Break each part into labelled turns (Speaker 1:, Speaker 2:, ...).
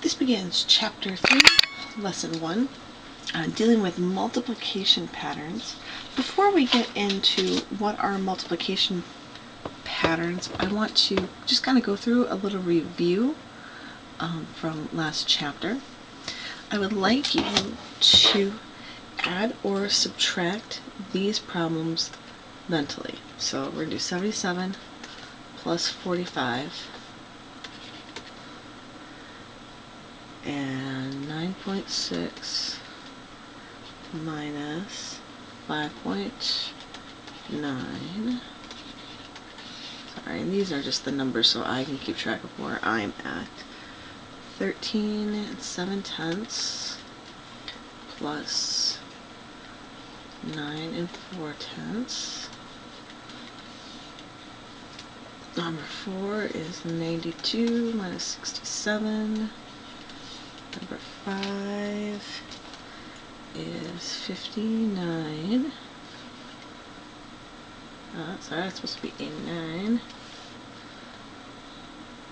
Speaker 1: This begins Chapter 3, Lesson 1, dealing with multiplication patterns. Before we get into what are multiplication patterns, I want to just kind of go through a little review from last chapter. I would like you to add or subtract these problems mentally. So we're going to do 77 plus 45 and 9.6 minus 5.9. Sorry, and these are just the numbers so I can keep track of where I'm at. 13 and 7/10 plus 9 and 4/10. Number 4 is 92 minus 67. Number 5 is 59. Sorry, it's supposed to be 89.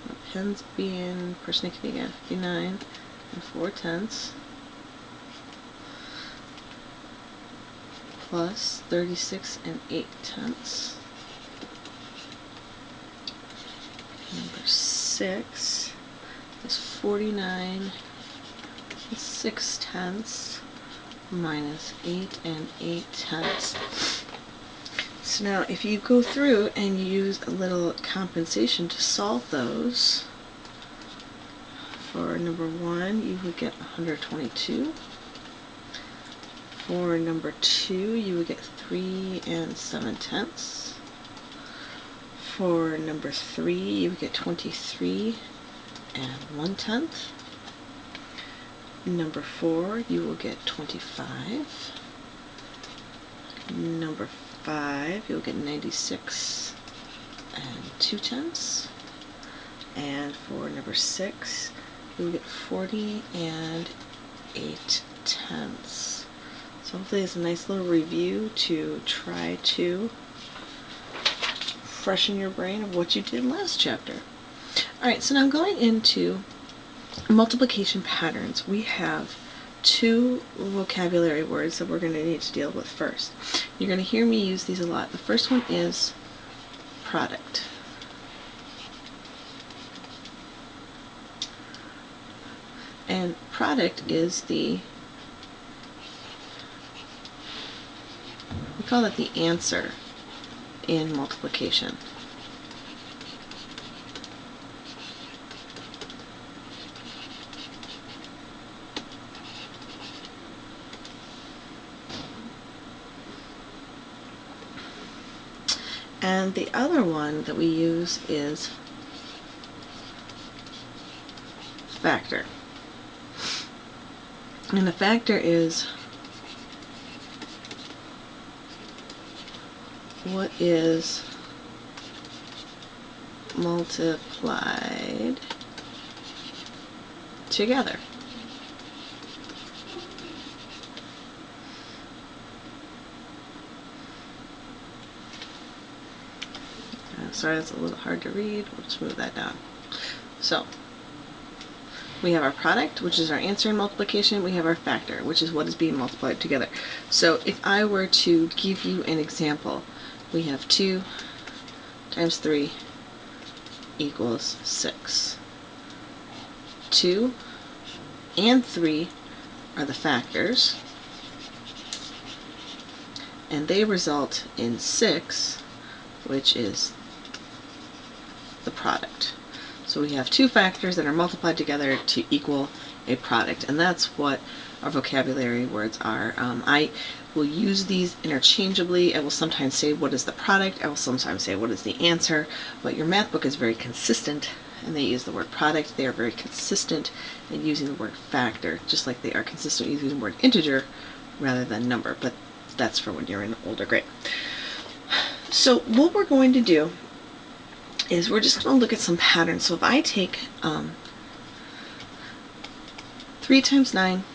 Speaker 1: My pen's being persnickety again. 59 and 4/10 plus 36 and 8/10. Number 6 is 49 and 6/10 minus 8 and 8/10. So now if you go through and use a little compensation to solve those, for number 1 you would get 122. For number 2 you would get 3 and 7/10. For number 3 you would get 23 and 1/10. Number 4 you will get 25. Number 5 you'll get 96 and 2/10. And for number 6 you'll get 40 and 8/10. So hopefully it's a nice little review to try to freshen your brain of what you did last chapter. Alright, so now going into multiplication patterns, we have 2 vocabulary words that we're going to need to deal with first. You're going to hear me use these a lot. The first one is product. And product is we call it the answer in multiplication. And the other one that we use is factor. And a factor is what is multiplied together. Sorry, that's a little hard to read. We'll just move that down. So, we have our product, which is our answer in multiplication. We have our factor, which is what is being multiplied together. So, if I were to give you an example, we have 2 times 3 equals 6. 2 and 3 are the factors, and they result in 6, which is the product. So we have 2 factors that are multiplied together to equal a product, and that's what our vocabulary words are. I will use these interchangeably. I will sometimes say what is the product, I will sometimes say what is the answer, but your math book is very consistent and they use the word product. They are very consistent in using the word factor, just like they are consistent using the word integer rather than number, but that's for when you're in older grade. So what we're going to do is we're just going to look at some patterns. So if I take 3 times 9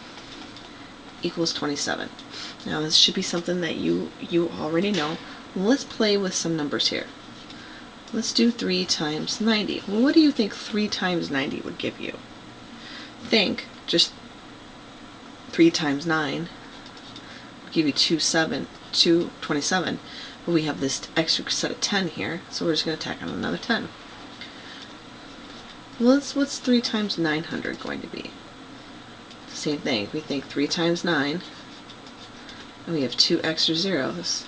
Speaker 1: equals 27. Now this should be something that you already know. Let's play with some numbers here. Let's do 3 times 90. Well, what do you think 3 times 90 would give you? think just 3 times 9 will give you 227, but we have this extra set of 10 here, so we're just going to tack on another 10. Well, what's 3 times 900 going to be? Same thing. We think 3 times 9, and we have 2 extra zeros.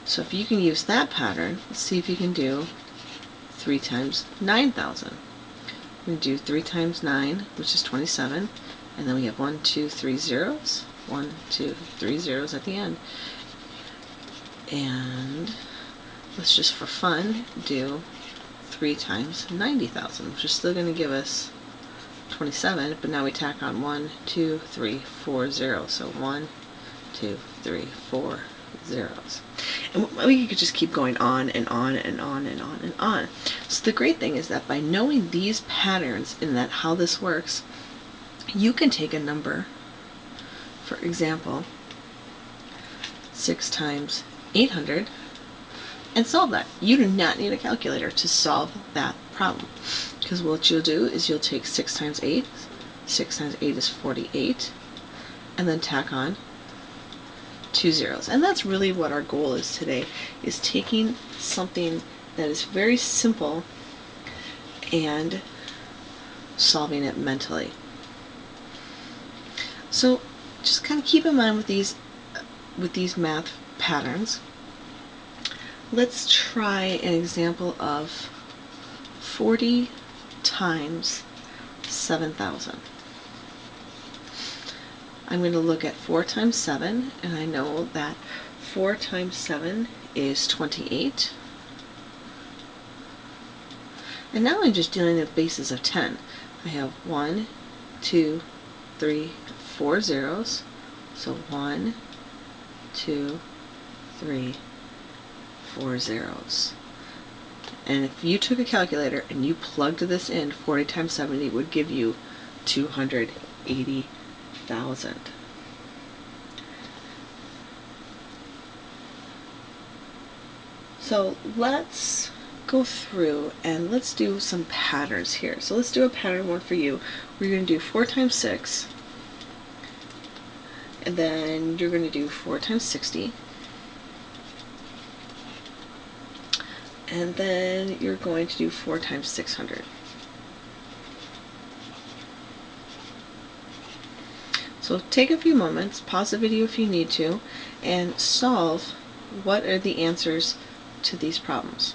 Speaker 1: So if you can use that pattern, let's see if you can do 3 times 9,000. We're going to do 3 times 9, which is 27, and then we have 1, 2, 3 zeros. 1, 2, 3 zeros at the end. And let's just for fun do 3 times 90,000, which is still going to give us 27, but now we tack on 1, 2, 3, 4 zeros. So 1, 2, 3, 4 zeros. And we could just keep going on and on and on and on and on. So the great thing is that by knowing these patterns and that how this works, you can take a number, for example, 6 times 800, and solve that. You do not need a calculator to solve that problem, because what you'll do is you'll take 6 times 8, 6 times 8 is 48, and then tack on 2 zeros. And that's really what our goal is today, is taking something that is very simple and solving it mentally. So just kind of keep in mind with these math patterns. Let's try an example of 40 times 7,000. I'm going to look at 4 times 7, and I know that 4 times 7 is 28. And now I'm just dealing with bases of 10. I have 1, 2, 3, 4 zeros. So 1, 2, 3, 4 zeros. And if you took a calculator and you plugged this in, 40 times 70 would give you 280,000. So let's go through and let's do some patterns here. So let's do a pattern one for you. We're going to do 4 times 6, and then you're going to do 4 times 60, and then you're going to do 4 times 600. So take a few moments, pause the video if you need to, and solve what are the answers to these problems.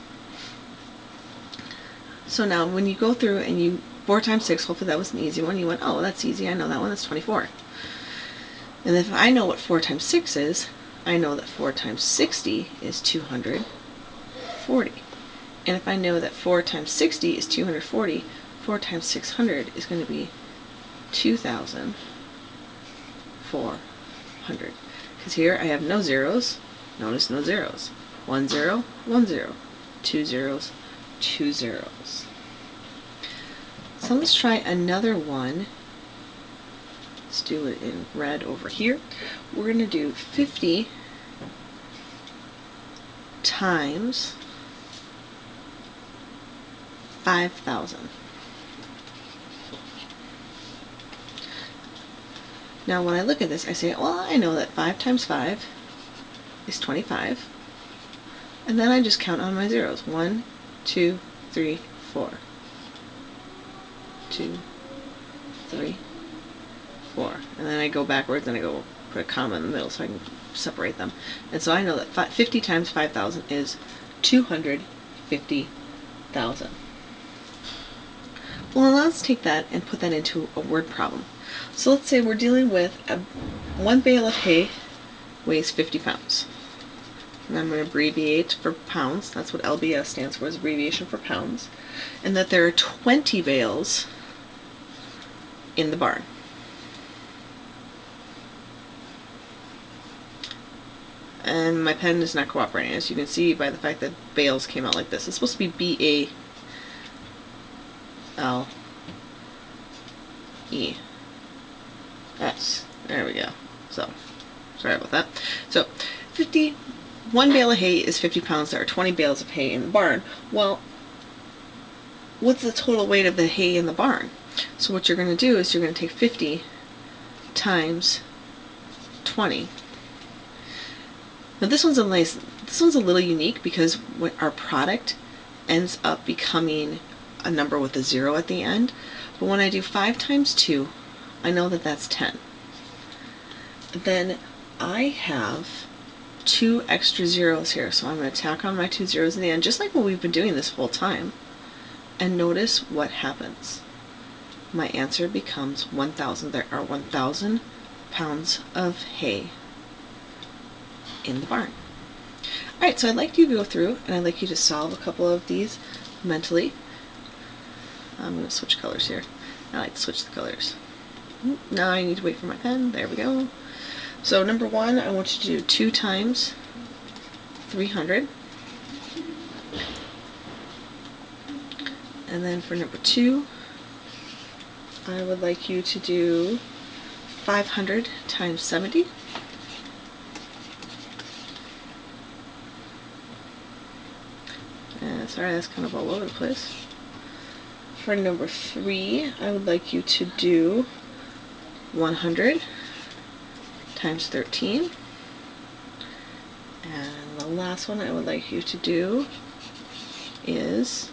Speaker 1: So now when you go through and you 4 times 6, hopefully that was an easy one, you went, oh, that's easy, I know that one, that's 24. And if I know what 4 times 6 is, I know that 4 times 60 is 240. And if I know that 4 times 60 is 240, 4 times 600 is going to be 2,400. Because here I have no zeros. Notice no zeros. 1 0, 1 0. 2 zeros, 2 zeros. So let's try another one. Let's do it in red over here. We're going to do 50 times 5,000. Now when I look at this, I say, well, I know that 5 times 5 is 25. And then I just count on my zeros. 1, 2, 3, 4. 2, 3, 4. And then I go backwards and I go put a comma in the middle so I can separate them. And so I know that 50 times 5,000 is 250,000. Well, let's take that and put that into a word problem. So let's say we're dealing with one bale of hay weighs 50 pounds. And I'm going to abbreviate for pounds. That's what LBS stands for, is abbreviation for pounds. And that there are 20 bales in the barn. And my pen is not cooperating, as you can see by the fact that bales came out like this. It's supposed to be B-A-L-E-S. There we go. So, sorry about that. So, 1 bale of hay is 50 pounds. There are 20 bales of hay in the barn. Well, what's the total weight of the hay in the barn? So what you're going to do is you're going to take 50 times 20. Now this one's a little unique because our product ends up becoming a number with a 0 at the end. But when I do 5 times 2, I know that that's 10. Then I have 2 extra zeros here, so I'm going to tack on my 2 zeros in the end, just like what we've been doing this whole time. And notice what happens. My answer becomes 1,000. There are 1,000 pounds of hay in the barn. Alright, so I'd like you to go through and I'd like you to solve a couple of these mentally. I'm going to switch colors here. I like to switch the colors. Now I need to wait for my pen. There we go. So number 1, I want you to do 2 times 300. And then for number 2, I would like you to do 500 times 70. Sorry, that's kind of all over the place. For number 3, I would like you to do 100 times 13. And the last one I would like you to do is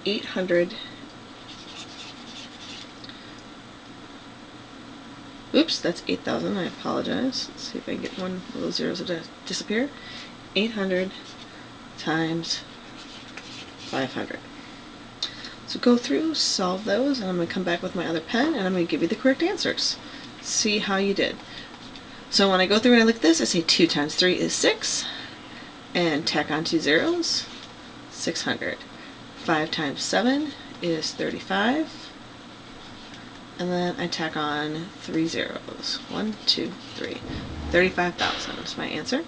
Speaker 1: 800. Oops, that's 8,000. I apologize. Let's see if I can get one of those zeros to disappear. 800 times 500. So go through, solve those, and I'm going to come back with my other pen and I'm going to give you the correct answers. See how you did. So when I go through and I look at this, I say 2 times 3 is 6, and tack on 2 zeros, 600. 5 times 7 is 35, and then I tack on 3 zeros. 1, 2, 3. 35,000 is my answer.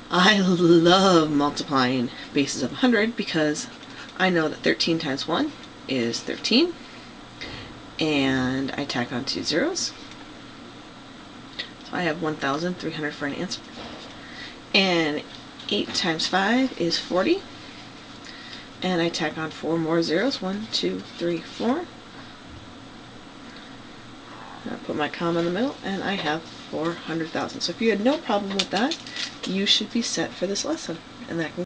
Speaker 1: I love multiplying bases of 100 because I know that 13 times 1 is 13, and I tack on 2 zeros. So I have 1,300 for an answer. And 8 times 5 is 40, and I tack on 4 more zeros. 1, 2, 3, 4. I put my comma in the middle, and I have 400,000. So if you had no problem with that, you should be set for this lesson. And that